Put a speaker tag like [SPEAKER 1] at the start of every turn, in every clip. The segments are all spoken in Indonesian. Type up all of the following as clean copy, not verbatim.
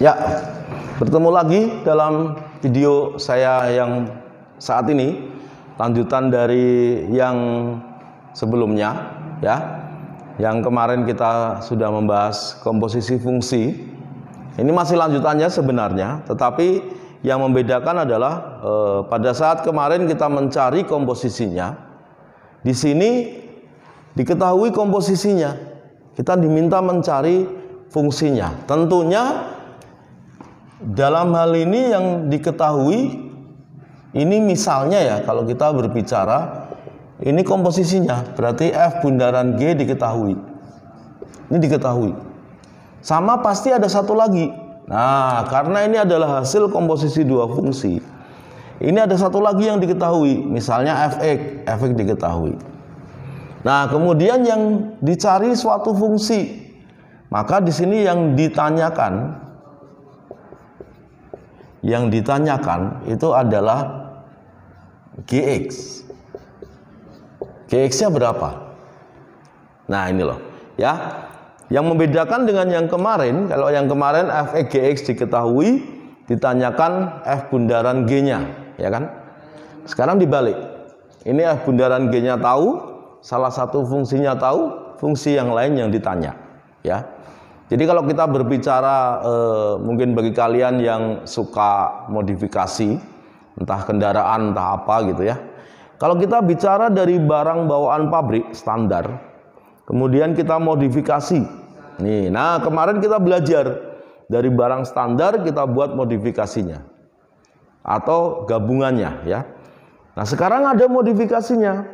[SPEAKER 1] Ya, bertemu lagi dalam video saya yang saat ini, lanjutan dari yang sebelumnya ya. Yang kemarin kita sudah membahas komposisi fungsi. Ini masih lanjutannya sebenarnya, tetapi yang membedakan adalah pada saat kemarin kita mencari komposisinya, di sini diketahui komposisinya. Kita diminta mencari fungsinya. Tentunya dalam hal ini yang diketahui, ini misalnya ya, kalau kita berbicara, ini komposisinya, berarti F bundaran G diketahui. Ini diketahui. Sama pasti ada satu lagi. Nah, karena ini adalah hasil komposisi dua fungsi, ini ada satu lagi yang diketahui, misalnya Fx diketahui. Nah, kemudian yang dicari suatu fungsi, maka di sini yang ditanyakan itu adalah Gx. Gx-nya berapa? Nah, ini loh ya. Yang membedakan dengan yang kemarin, kalau yang kemarin Fx Gx diketahui, ditanyakan F bundaran G-nya, ya kan? Sekarang dibalik. Ini F bundaran G-nya tahu, salah satu fungsinya tahu, fungsi yang lain yang ditanya, ya. Jadi kalau kita berbicara mungkin bagi kalian yang suka modifikasi, entah kendaraan, entah apa gitu ya. Kalau kita bicara dari barang bawaan pabrik standar, kemudian kita modifikasi. Nih, nah kemarin kita belajar dari barang standar kita buat modifikasinya atau gabungannya ya. Nah, sekarang ada modifikasinya.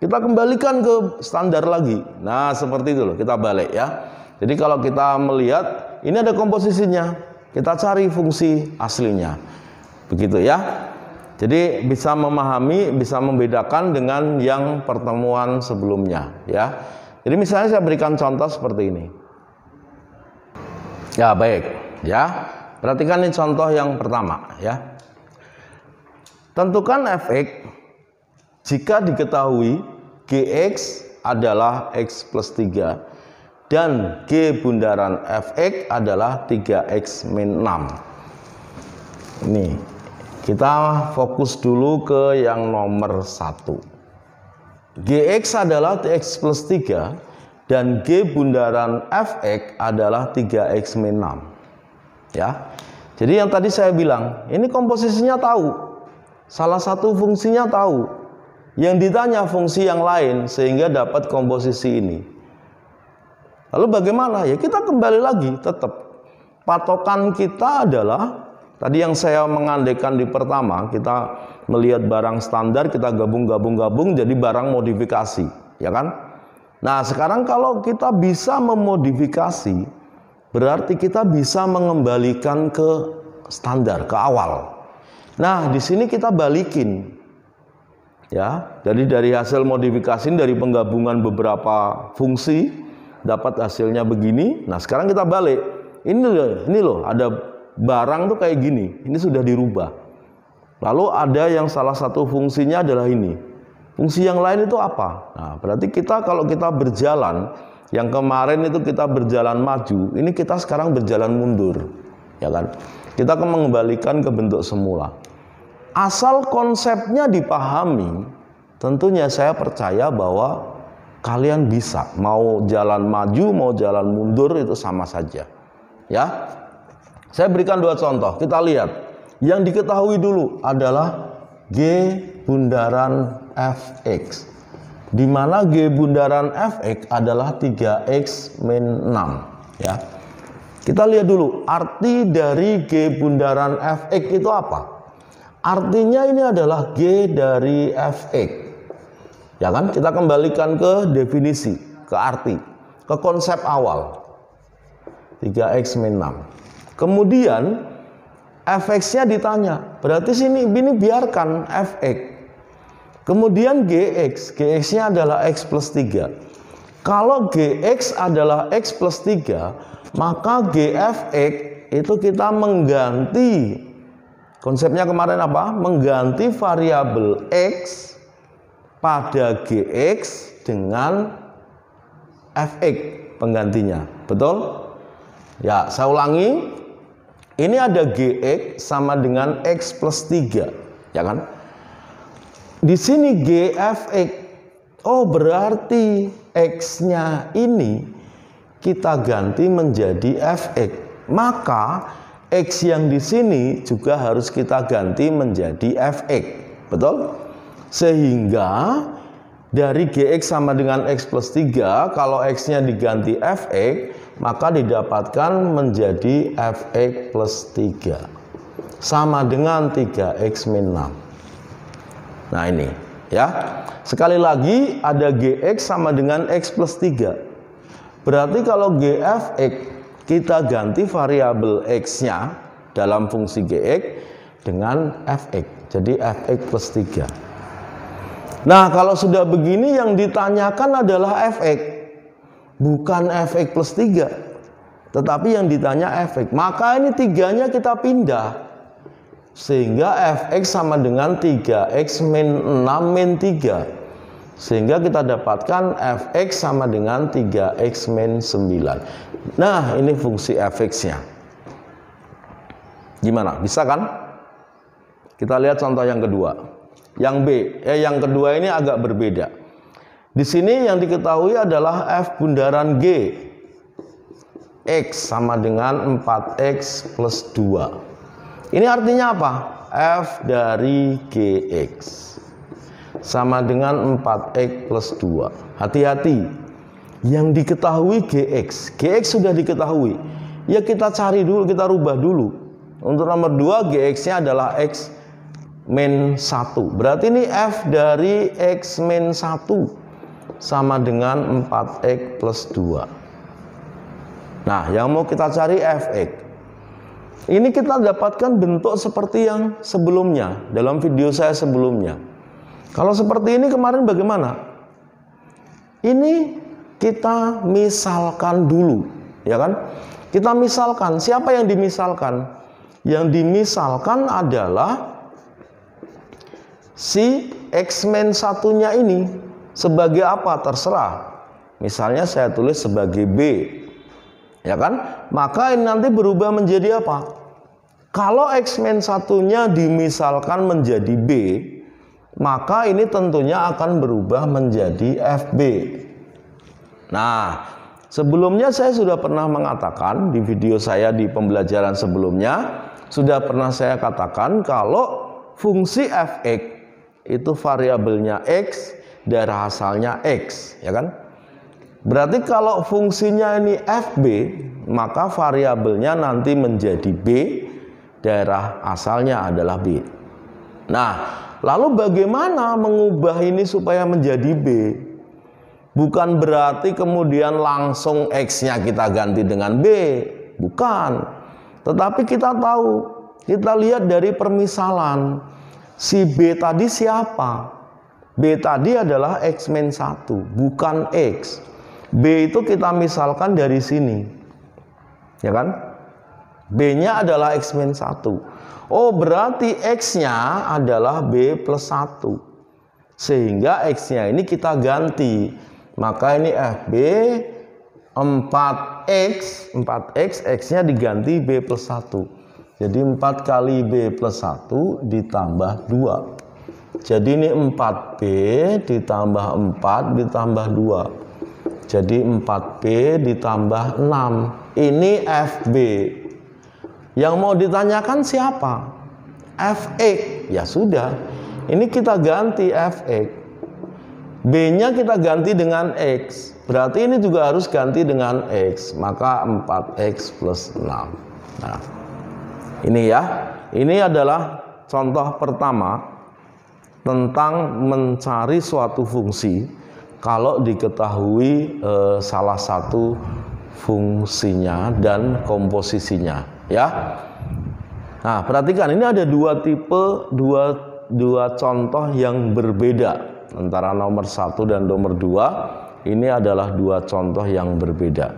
[SPEAKER 1] Kita kembalikan ke standar lagi. Nah, seperti itu loh, kita balik ya. Jadi kalau kita melihat ini ada komposisinya, kita cari fungsi aslinya. Begitu ya. Jadi bisa memahami, bisa membedakan dengan yang pertemuan sebelumnya ya. Jadi misalnya saya berikan contoh seperti ini. Ya, baik ya. Perhatikan ini contoh yang pertama ya. Tentukan Fx jika diketahui Gx adalah X plus 3 dan G bundaran Fx adalah 3X min 6. Ini kita fokus dulu ke yang nomor 1. Gx adalah X plus 3 dan G bundaran Fx adalah 3X min 6 ya. Jadi yang tadi saya bilang, ini komposisinya tahu, salah satu fungsinya tahu, yang ditanya fungsi yang lain sehingga dapat komposisi ini. Lalu bagaimana? Ya kita kembali lagi, tetap patokan kita adalah tadi yang saya mengandaikan di pertama, kita melihat barang standar, kita gabung jadi barang modifikasi, ya kan? Nah, sekarang kalau kita bisa memodifikasi, berarti kita bisa mengembalikan ke standar, ke awal. Nah, di sini kita balikin. Ya, jadi dari hasil modifikasi, dari penggabungan beberapa fungsi, dapat hasilnya begini. Nah, sekarang kita balik. Ini loh, ada barang tuh kayak gini. Ini sudah dirubah. Lalu ada yang salah satu fungsinya adalah ini. Fungsi yang lain itu apa? Nah, berarti kita kalau kita berjalan, yang kemarin itu kita berjalan maju, ini kita sekarang berjalan mundur, ya kan? Kita akan mengembalikan ke bentuk semula. Asal konsepnya dipahami, tentunya saya percaya bahwa kalian bisa, mau jalan maju, mau jalan mundur itu sama saja. Ya. Saya berikan dua contoh. Kita lihat. Yang diketahui dulu adalah G bundaran Fx, di mana G bundaran Fx adalah 3X min 6 ya. Kita lihat dulu arti dari G bundaran Fx itu apa. Artinya ini adalah G dari Fx, ya kan? Kita kembalikan ke definisi, ke arti, ke konsep awal 3X min 6. Kemudian Fx-nya ditanya, berarti sini ini biarkan Fx. Kemudian Gx-nya adalah X plus 3. Kalau Gx adalah X plus 3, maka Gfx itu kita mengganti. Konsepnya kemarin apa? Mengganti variabel X pada Gx dengan Fx penggantinya. Betul? Ya, saya ulangi. Ini ada Gx sama dengan X plus 3, ya kan? Di sini Gfx, oh berarti X-nya ini kita ganti menjadi Fx. Maka X yang di sini juga harus kita ganti menjadi Fx, betul? Sehingga dari Gx sama dengan X plus 3, kalau X-nya diganti Fx, maka didapatkan menjadi Fx plus 3 sama dengan 3x min 6. Nah ini ya, sekali lagi ada Gx sama dengan X plus 3. Berarti kalau Gfx kita ganti variabel X-nya dalam fungsi Gx dengan Fx, jadi Fx plus 3. Nah kalau sudah begini yang ditanyakan adalah Fx, bukan Fx plus 3, tetapi yang ditanya Fx. Maka ini 3-nya kita pindah, sehingga Fx sama dengan 3x min 6 min 3, sehingga kita dapatkan Fx sama dengan 3x min 9. Nah ini fungsi Fx-nya. Gimana? Bisa kan? Kita lihat contoh yang kedua. Yang B, yang kedua ini agak berbeda. Di sini yang diketahui adalah F bundaran G, X sama dengan 4x plus 2. Ini artinya apa? F dari Gx sama dengan 4x plus 2. Hati-hati, yang diketahui Gx sudah diketahui. Ya kita cari dulu, kita rubah dulu. Untuk nomor 2 Gx-nya adalah X min 1. Berarti ini F dari X min 1 sama dengan 4x plus 2. Nah, yang mau kita cari Fx. Ini kita dapatkan bentuk seperti yang sebelumnya, dalam video saya sebelumnya. Kalau seperti ini kemarin bagaimana? Ini kita misalkan dulu, ya kan? Kita misalkan, siapa yang dimisalkan? Yang dimisalkan adalah si X min 1-nya ini. Sebagai apa? Terserah. Misalnya saya tulis sebagai B, ya kan? Maka ini nanti berubah menjadi apa? Kalau X min 1-nya dimisalkan menjadi B, maka ini tentunya akan berubah menjadi FB. Nah, sebelumnya saya sudah pernah mengatakan di video saya di pembelajaran sebelumnya, sudah pernah saya katakan kalau fungsi Fx itu variabelnya X, daerah asalnya X, ya kan? Berarti kalau fungsinya ini FB, maka variabelnya nanti menjadi B, daerah asalnya adalah B. Nah, lalu bagaimana mengubah ini supaya menjadi B? Bukan berarti kemudian langsung X-nya kita ganti dengan B, bukan. Tetapi kita tahu, kita lihat dari permisalan, si B tadi siapa? B tadi adalah X min 1, bukan X. B itu kita misalkan dari sini, ya kan? B-nya adalah X min 1. Oh berarti X-nya adalah B plus 1. Sehingga X-nya ini kita ganti. Maka ini FB 4X, X-nya diganti B plus 1. Jadi 4 kali B plus 1 ditambah 2. Jadi ini 4B ditambah 4 ditambah 2. Jadi 4B ditambah 6. Ini FB. Yang mau ditanyakan siapa? Fx. Ya sudah. Ini kita ganti Fx. B-nya kita ganti dengan X. Berarti ini juga harus ganti dengan X. Maka 4X plus 6. Nah, ini ya. Ini adalah contoh pertama tentang mencari suatu fungsi kalau diketahui salah satu fungsinya dan komposisinya, ya. Nah, perhatikan ini ada dua tipe, dua contoh yang berbeda antara nomor 1 dan nomor 2. Ini adalah dua contoh yang berbeda.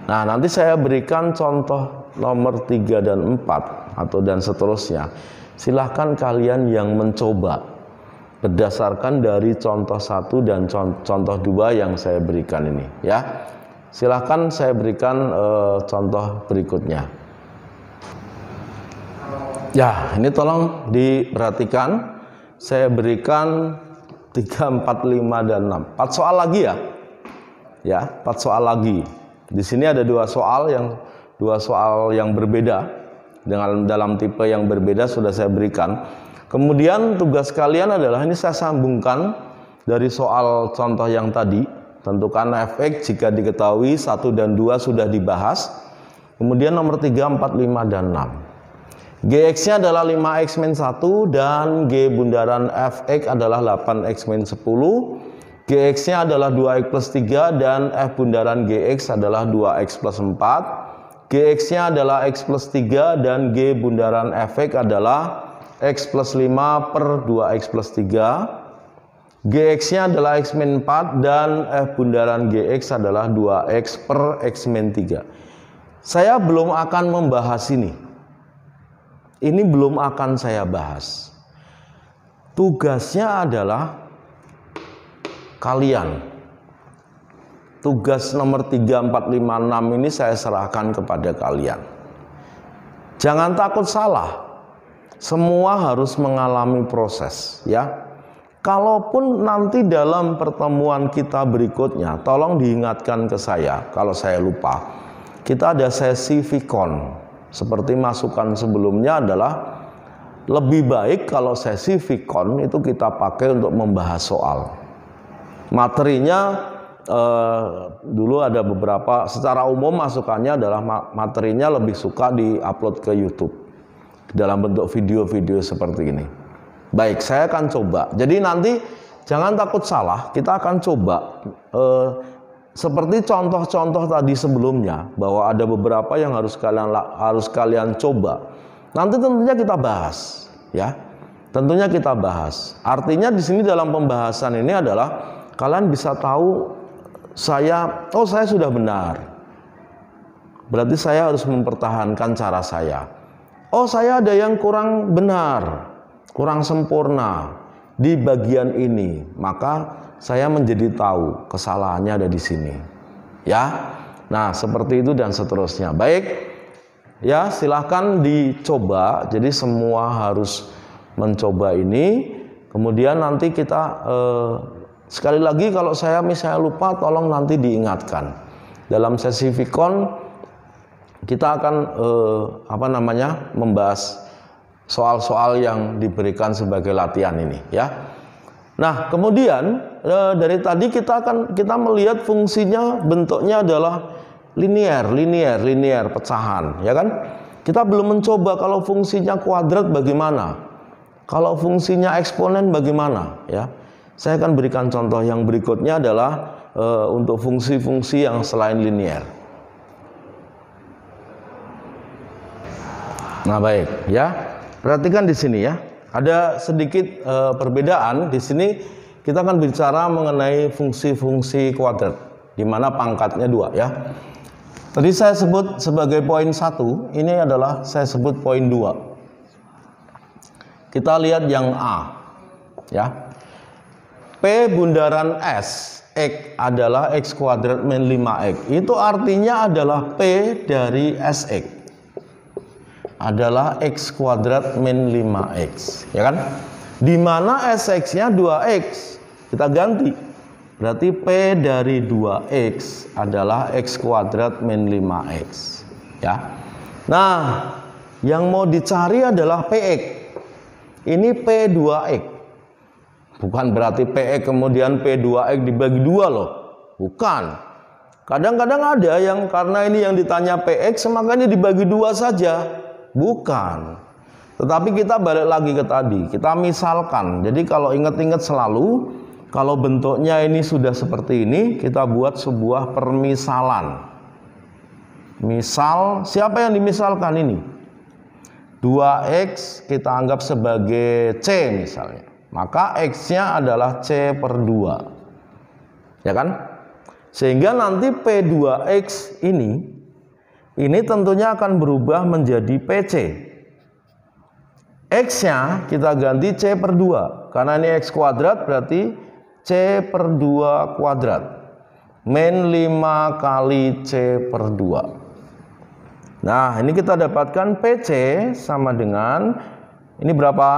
[SPEAKER 1] Nah, nanti saya berikan contoh nomor 3 dan 4 atau dan seterusnya. Silahkan kalian yang mencoba berdasarkan dari contoh 1 dan contoh 2 yang saya berikan ini, ya. Silahkan saya berikan contoh berikutnya. Ya, ini tolong diperhatikan. Saya berikan 3, 4, 5, dan 6. 4 soal lagi ya. Ya, 4 soal lagi. Di sini ada 2 soal yang berbeda dengan dalam tipe yang berbeda sudah saya berikan. Kemudian tugas kalian adalah ini saya sambungkan dari soal contoh yang tadi. Tentukan fx jika diketahui 1 dan 2 sudah dibahas. Kemudian nomor 3, 4, 5, dan 6. Gx-nya adalah 5x-1 dan G bundaran fx adalah 8x-10. Gx-nya adalah 2x plus 3 dan F bundaran Gx adalah 2x plus 4. Gx-nya adalah x plus 3 dan G bundaran fx adalah x plus 5 per 2x plus 3. Gx-nya adalah x min 4 dan F bundaran Gx adalah 2x per x min 3. Saya belum akan membahas ini. Ini belum akan saya bahas. Tugasnya adalah kalian. Tugas nomor 3, 4, 5, 6 ini saya serahkan kepada kalian. Jangan takut salah. Semua harus mengalami proses, ya. Kalaupun nanti dalam pertemuan kita berikutnya, tolong diingatkan ke saya kalau saya lupa. Kita ada sesi Vicon. Seperti masukan sebelumnya adalah lebih baik kalau sesi Vicon itu kita pakai untuk membahas soal. Materinya dulu ada beberapa, secara umum masukannya adalah materinya lebih suka di-upload ke YouTube dalam bentuk video-video seperti ini. Baik, saya akan coba. Jadi nanti jangan takut salah, kita akan coba seperti contoh-contoh tadi sebelumnya, bahwa ada beberapa yang harus kalian coba. Nanti tentunya kita bahas, ya. Tentunya kita bahas. Artinya di sini dalam pembahasan ini adalah kalian bisa tahu saya sudah benar. Berarti saya harus mempertahankan cara saya. Oh, saya ada yang kurang benar, kurang sempurna di bagian ini, maka saya menjadi tahu kesalahannya ada di sini, ya. Nah, seperti itu dan seterusnya. Baik, ya, silahkan dicoba. Jadi semua harus mencoba ini. Kemudian nanti kita sekali lagi kalau saya misalnya lupa, tolong nanti diingatkan. Dalam sesi Vicon kita akan membahas soal-soal yang diberikan sebagai latihan ini, ya. Nah, kemudian dari tadi kita melihat fungsinya bentuknya adalah linear pecahan, ya kan? Kita belum mencoba kalau fungsinya kuadrat bagaimana, kalau fungsinya eksponen bagaimana, ya. Saya akan berikan contoh yang berikutnya adalah untuk fungsi-fungsi yang selain linear. Nah, baik, ya. Perhatikan di sini, ya. Ada sedikit perbedaan di sini. Kita akan bicara mengenai fungsi-fungsi kuadrat, di mana pangkatnya 2, ya. Tadi saya sebut sebagai poin 1, ini adalah saya sebut poin 2. Kita lihat yang A, ya. P bundaran S, X adalah X kuadrat min 5X. Itu artinya adalah P dari SX adalah X kuadrat min 5X, ya kan? Di mana SX-nya 2X, kita ganti. Berarti P dari 2X adalah X kuadrat min 5X, ya. Nah, yang mau dicari adalah PX. Ini P2X. Bukan berarti PX kemudian P2X dibagi 2 loh. Bukan. Kadang-kadang ada yang karena ini yang ditanya PX, makanya dibagi 2 saja. Bukan. Tetapi kita balik lagi ke tadi. Kita misalkan. Jadi kalau ingat-ingat selalu, kalau bentuknya ini sudah seperti ini, kita buat sebuah permisalan. Misal, siapa yang dimisalkan ini? 2X kita anggap sebagai C misalnya. Maka X-nya adalah C per 2. Ya kan? Sehingga nanti P2X ini tentunya akan berubah menjadi PC. X-nya kita ganti C per 2. Karena ini X kuadrat berarti C per 2 kuadrat. Min 5 kali C per 2. Nah, ini kita dapatkan PC sama dengan ini berapa?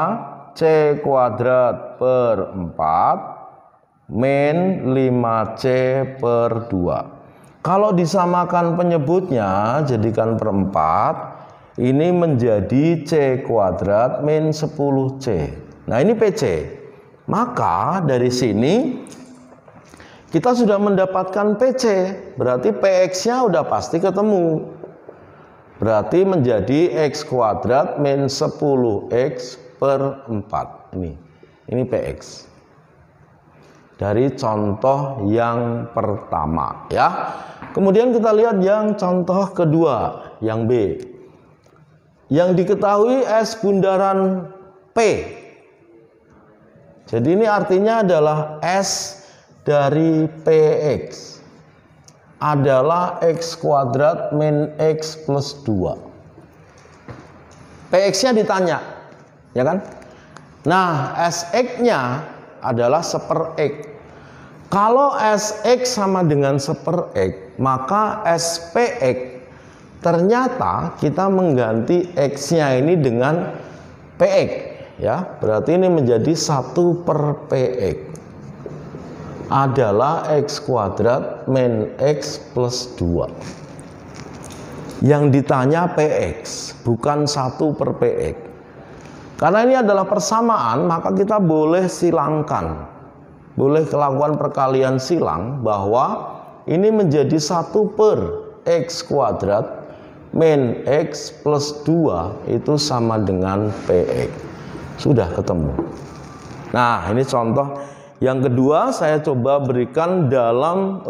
[SPEAKER 1] C kuadrat per 4 min 5C per 2. Kalau disamakan penyebutnya, jadikan per 4, ini menjadi C kuadrat min 10C. Nah, ini PC. Maka dari sini kita sudah mendapatkan PC, berarti PX-nya udah pasti ketemu. Berarti menjadi X kuadrat min 10X per 4. Ini PX. Dari contoh yang pertama ya. Kemudian kita lihat yang contoh kedua, yang B. Yang diketahui S bundaran P. Jadi ini artinya adalah S dari PX adalah X kuadrat min X plus 2. PX-nya ditanya, ya kan? Nah, SX-nya adalah 1/X. Kalau SX sama dengan 1/X, maka SPX ternyata kita mengganti X-nya ini dengan PX, ya. Berarti ini menjadi 1/PX. Adalah X kuadrat min X plus 2. Yang ditanya PX, bukan 1/PX. Karena ini adalah persamaan, maka kita boleh silangkan. Boleh melakukan perkalian silang bahwa ini menjadi 1/X kuadrat min X plus 2 itu sama dengan PX. Sudah ketemu. Nah, ini contoh. Yang kedua, saya coba berikan dalam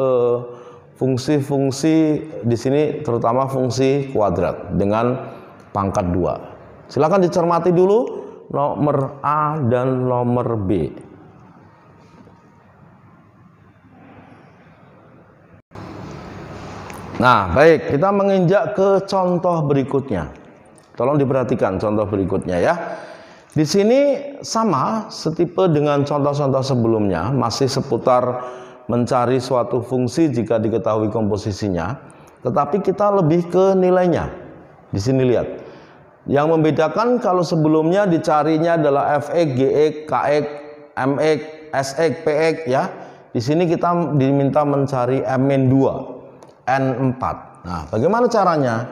[SPEAKER 1] fungsi-fungsi di sini, terutama fungsi kuadrat dengan pangkat 2. Silakan dicermati dulu nomor A dan nomor B. Nah, baik, kita menginjak ke contoh berikutnya. Tolong diperhatikan contoh berikutnya ya. Di sini sama setipe dengan contoh-contoh sebelumnya, masih seputar mencari suatu fungsi jika diketahui komposisinya, tetapi kita lebih ke nilainya. Di sini lihat. Yang membedakan kalau sebelumnya dicarinya adalah Fx, Gx, Kx, Mx, Sx, Px ya. Di sini kita diminta mencari M-2, N4. Nah, bagaimana caranya?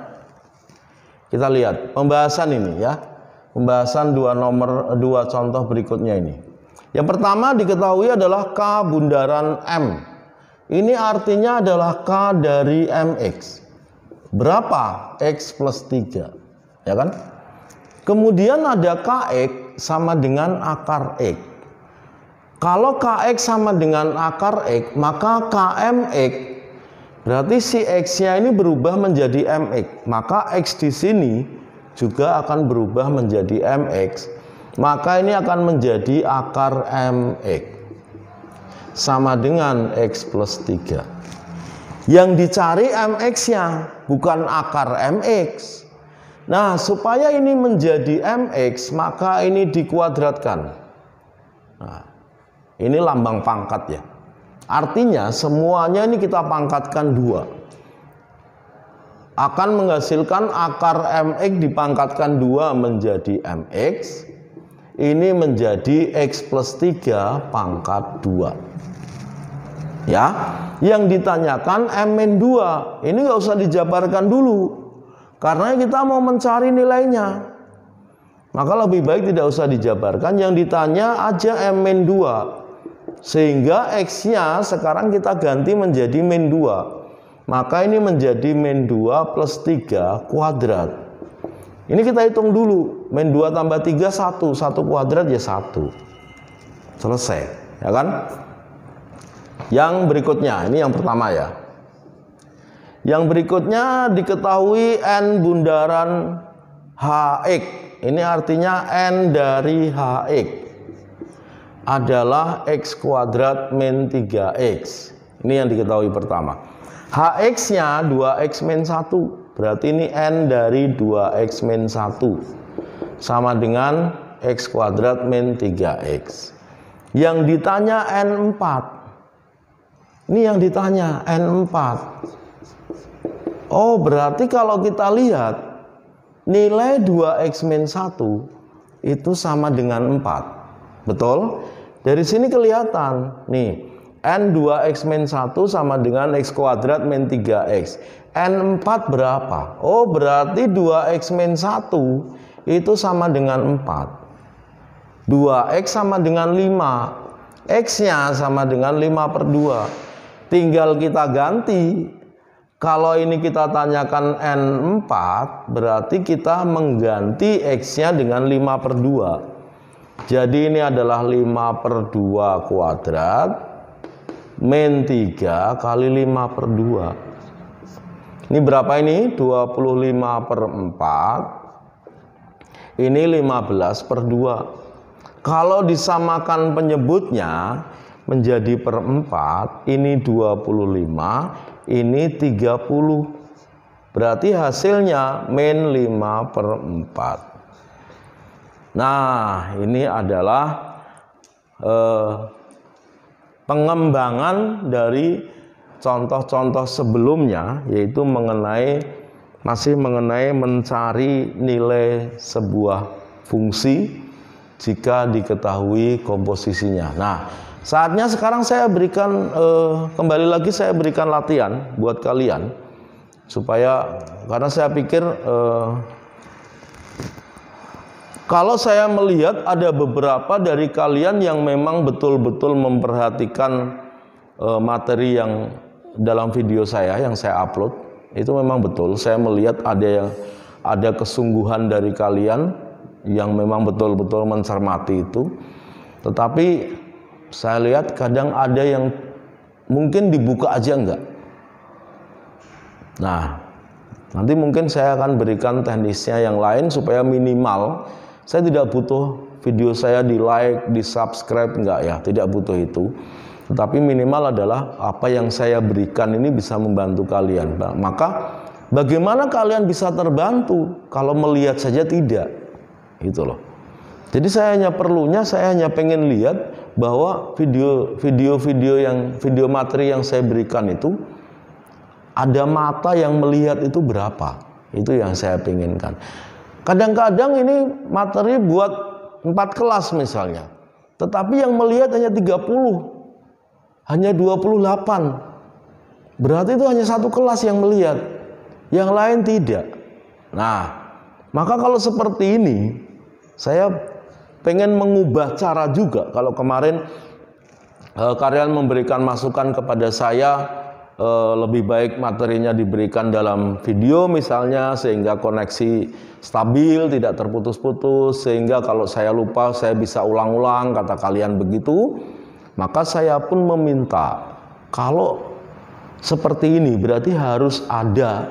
[SPEAKER 1] Kita lihat pembahasan ini ya. Pembahasan dua contoh berikutnya ini. Yang pertama diketahui adalah K bundaran M. Ini artinya adalah K dari MX. Berapa? X plus 3. Ya kan? Kemudian ada Kx sama dengan akar X. Kalau Kx sama dengan akar X, maka Kmx berarti si X-nya ini berubah menjadi Mx. Maka X di sini juga akan berubah menjadi MX, maka ini akan menjadi akar MX sama dengan X plus 3. Yang dicari MX-nya, bukan akar MX. Nah, supaya ini menjadi MX, maka ini dikuadratkan. Nah, ini lambang pangkat ya. Artinya semuanya ini kita pangkatkan 2. Akan menghasilkan akar MX dipangkatkan 2 menjadi MX. Ini menjadi X plus 3 pangkat 2. Ya, yang ditanyakan Mn2. Ini nggak usah dijabarkan dulu, karena kita mau mencari nilainya. Maka lebih baik tidak usah dijabarkan, yang ditanya aja Mn2. Sehingga X-nya sekarang kita ganti menjadi min 2. Maka ini menjadi min 2 plus 3 kuadrat. Ini kita hitung dulu. Min 2 tambah 3 1. 1 kuadrat ya 1. Selesai. Ya kan? Yang berikutnya. Ini yang pertama ya. Yang berikutnya diketahui N bundaran Hx. Ini artinya N dari Hx adalah X kuadrat min 3X. Ini yang diketahui pertama. Hx-nya 2x min 1. Berarti ini N dari 2x min 1. Sama dengan X kuadrat min 3x. Yang ditanya N4. Ini yang ditanya N4. Oh, berarti kalau kita lihat nilai 2x-1 itu sama dengan 4. Betul? Dari sini kelihatan nih, n 2x-1 sama dengan x kuadrat min 3x. N4 berapa? Oh, berarti 2x-1 itu sama dengan 4. 2x sama dengan 5. X-nya sama dengan 5/2. Tinggal kita ganti. Kalau ini kita tanyakan N4, berarti kita mengganti X-nya dengan 5/2. Jadi ini adalah 5/2 kuadrat min 3 kali 5/2. Ini berapa ini? 25/4. Ini 15/2. Kalau disamakan penyebutnya menjadi per 4, ini 25, ini 30. Berarti hasilnya min 5/4. Nah, ini adalah pengembangan dari contoh-contoh sebelumnya, yaitu masih mengenai mencari nilai sebuah fungsi jika diketahui komposisinya. Nah, saatnya sekarang saya berikan kembali lagi saya berikan latihan buat kalian supaya, karena saya pikir kalau saya melihat ada beberapa dari kalian yang memang betul-betul memperhatikan materi yang dalam video saya yang saya upload, itu memang betul saya melihat ada kesungguhan dari kalian yang memang betul-betul mencermati itu. Tetapi saya lihat kadang ada yang mungkin dibuka aja enggak. Nah, nanti mungkin saya akan berikan teknisnya yang lain supaya minimal saya tidak butuh video saya di like, di subscribe, enggak ya, tidak butuh itu. Tetapi minimal adalah apa yang saya berikan ini bisa membantu kalian. Maka bagaimana kalian bisa terbantu kalau melihat saja tidak? Gitu loh. Jadi saya hanya pengen lihat bahwa video materi yang saya berikan itu ada mata yang melihat itu berapa. Itu yang saya pengenkan. Kadang-kadang ini materi buat 4 kelas misalnya. Tetapi yang melihat hanya 30. Hanya 28. Berarti itu hanya satu kelas yang melihat. Yang lain tidak. Nah, maka kalau seperti ini, saya pengen mengubah cara juga. Kalau kemarin kalian memberikan masukan kepada saya, lebih baik materinya diberikan dalam video misalnya, sehingga koneksi stabil, tidak terputus-putus, sehingga kalau saya lupa saya bisa ulang-ulang, kata kalian begitu. Maka saya pun meminta, kalau seperti ini berarti harus ada,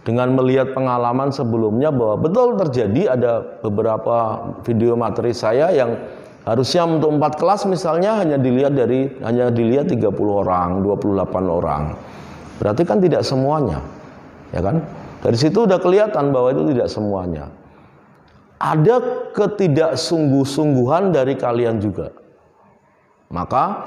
[SPEAKER 1] dengan melihat pengalaman sebelumnya bahwa betul terjadi ada beberapa video materi saya yang harusnya untuk 4 kelas misalnya hanya dilihat 30 orang, 28 orang. Berarti kan tidak semuanya. Ya kan? Dari situ udah kelihatan bahwa itu tidak semuanya. Ada ketidaksungguh-sungguhan dari kalian juga. Maka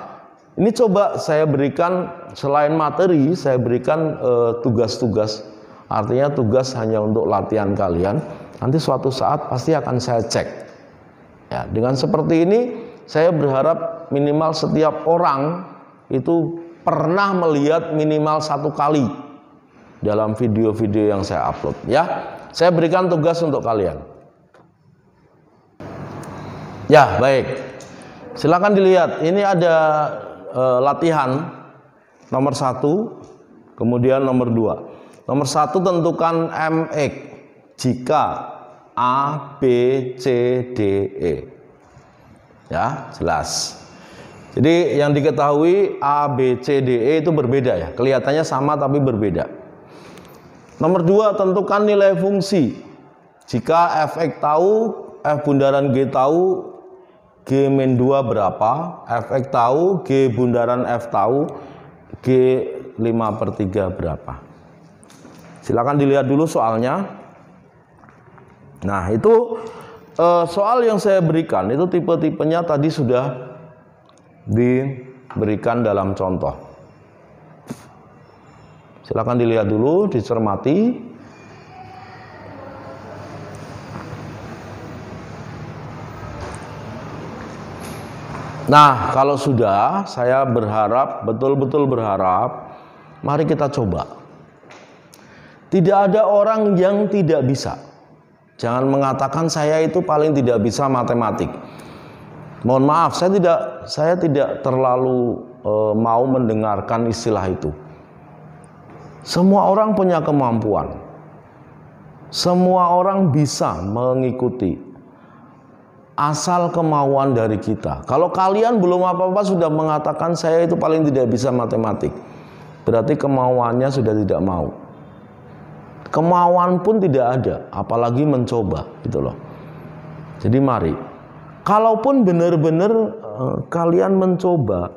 [SPEAKER 1] ini coba saya berikan, selain materi, saya berikan tugas-tugas. Artinya tugas hanya untuk latihan kalian. Nanti suatu saat pasti akan saya cek. Ya, dengan seperti ini saya berharap minimal setiap orang itu pernah melihat minimal 1 kali dalam video-video yang saya upload. Ya, saya berikan tugas untuk kalian. Ya, baik. Silakan dilihat. Ini ada latihan nomor 1, kemudian nomor 2. Nomor 1, tentukan MX jika A, B, C, D, E. Ya, jelas. Jadi yang diketahui A, B, C, D, E itu berbeda ya. Kelihatannya sama tapi berbeda. Nomor 2, tentukan nilai fungsi. Jika Fx tahu, F bundaran G tahu, G-2 berapa, Fx tahu, G bundaran F tahu, G 5/3 berapa. Silakan dilihat dulu soalnya. Nah, itu soal yang saya berikan itu tipe-tipenya tadi sudah diberikan dalam contoh. Silakan dilihat dulu, dicermati. Nah, kalau sudah, saya berharap, betul-betul berharap, mari kita coba. Tidak ada orang yang tidak bisa. Jangan mengatakan saya itu paling tidak bisa matematik. Mohon maaf, saya tidak terlalu mau mendengarkan istilah itu. Semua orang punya kemampuan. Semua orang bisa mengikuti. Asal kemauan dari kita. Kalau kalian belum apa-apa sudah mengatakan saya itu paling tidak bisa matematik, berarti kemauannya sudah tidak mau. Kemauan pun tidak ada, apalagi mencoba, gitu loh. Jadi mari, kalaupun benar-benar kalian mencoba,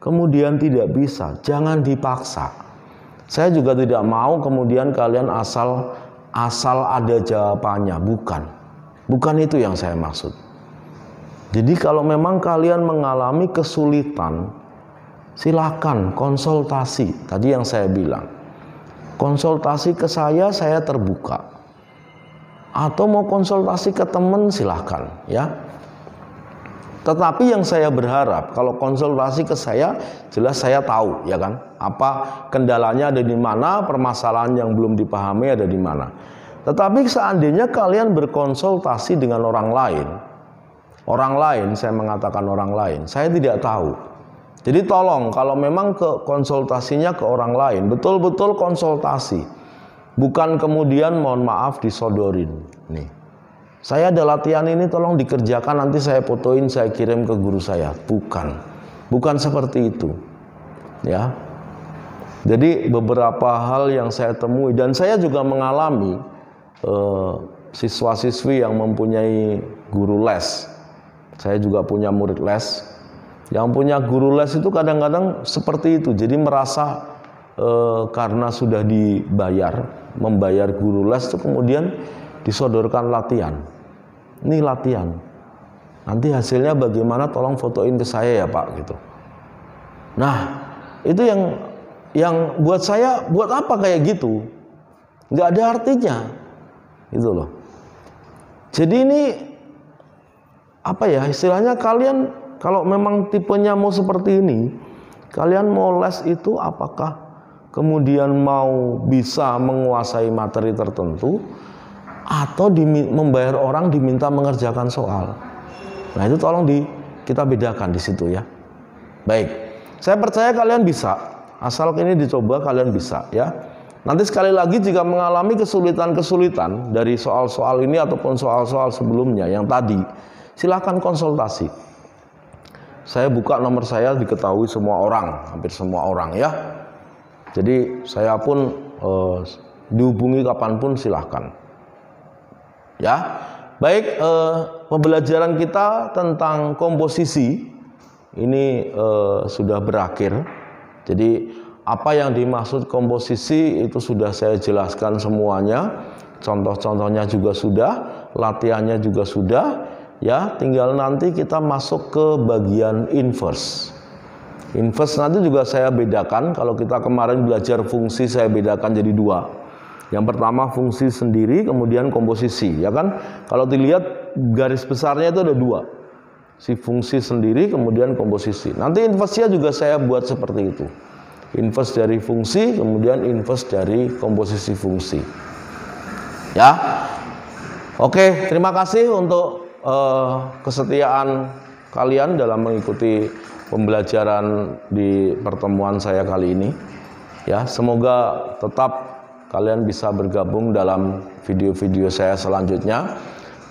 [SPEAKER 1] kemudian tidak bisa, jangan dipaksa. Saya juga tidak mau kemudian kalian asal ada jawabannya, bukan itu yang saya maksud. Jadi kalau memang kalian mengalami kesulitan, silakan konsultasi. Tadi yang saya bilang, konsultasi ke saya terbuka. Atau mau konsultasi ke teman, silakan ya. Tetapi yang saya berharap, kalau konsultasi ke saya, jelas saya tahu ya kan, apa kendalanya ada di mana, permasalahan yang belum dipahami ada di mana. Tetapi seandainya kalian berkonsultasi dengan orang lain, saya mengatakan orang lain, saya tidak tahu. Jadi tolong kalau memang konsultasinya ke orang lain, betul-betul konsultasi. Bukan kemudian mohon maaf disodorin. Nih, saya ada latihan ini, tolong dikerjakan, nanti saya fotoin, saya kirim ke guru saya. Bukan seperti itu. Ya. Jadi beberapa hal yang saya temui, dan saya juga mengalami siswa-siswi yang mempunyai guru les. Saya juga punya murid les. Yang punya guru les itu kadang-kadang seperti itu. Jadi merasa karena sudah membayar guru les itu kemudian disodorkan latihan. Ini latihan. Nanti hasilnya bagaimana, tolong fotoin ke saya ya Pak gitu. Nah, itu yang buat saya, buat apa kayak gitu? Nggak ada artinya. Gitu loh. Jadi ini apa ya istilahnya, kalian kalau memang tipenya mau seperti ini, kalian mau les itu apakah kemudian mau bisa menguasai materi tertentu atau membayar orang diminta mengerjakan soal. Nah itu tolong kita bedakan di situ ya. Baik, saya percaya kalian bisa, asal ini dicoba kalian bisa ya. Nanti sekali lagi jika mengalami kesulitan-kesulitan dari soal-soal ini ataupun soal-soal sebelumnya yang tadi, silahkan konsultasi. Saya buka nomor saya, diketahui semua orang, hampir semua orang ya. Jadi saya pun dihubungi kapanpun silahkan. Ya, baik, pembelajaran kita tentang komposisi ini sudah berakhir. Jadi apa yang dimaksud komposisi itu sudah saya jelaskan semuanya. Contoh-contohnya juga sudah, latihannya juga sudah. Ya, tinggal nanti kita masuk ke bagian inverse. Inverse nanti juga saya bedakan. Kalau kita kemarin belajar fungsi, saya bedakan jadi dua. Yang pertama fungsi sendiri, kemudian komposisi, ya kan? Kalau dilihat garis besarnya itu ada dua. Si fungsi sendiri, kemudian komposisi. Nanti inverse-nya juga saya buat seperti itu. Inverse dari fungsi, kemudian inverse dari komposisi fungsi. Ya. Oke, terima kasih untuk kesetiaan kalian dalam mengikuti pembelajaran di pertemuan saya kali ini. Ya, semoga tetap kalian bisa bergabung dalam video-video saya selanjutnya,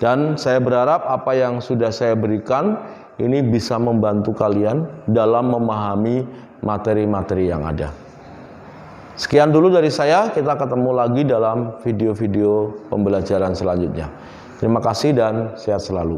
[SPEAKER 1] dan saya berharap apa yang sudah saya berikan ini bisa membantu kalian dalam memahami materi-materi yang ada. Sekian dulu dari saya, kita ketemu lagi dalam video-video pembelajaran selanjutnya. Terima kasih dan sehat selalu.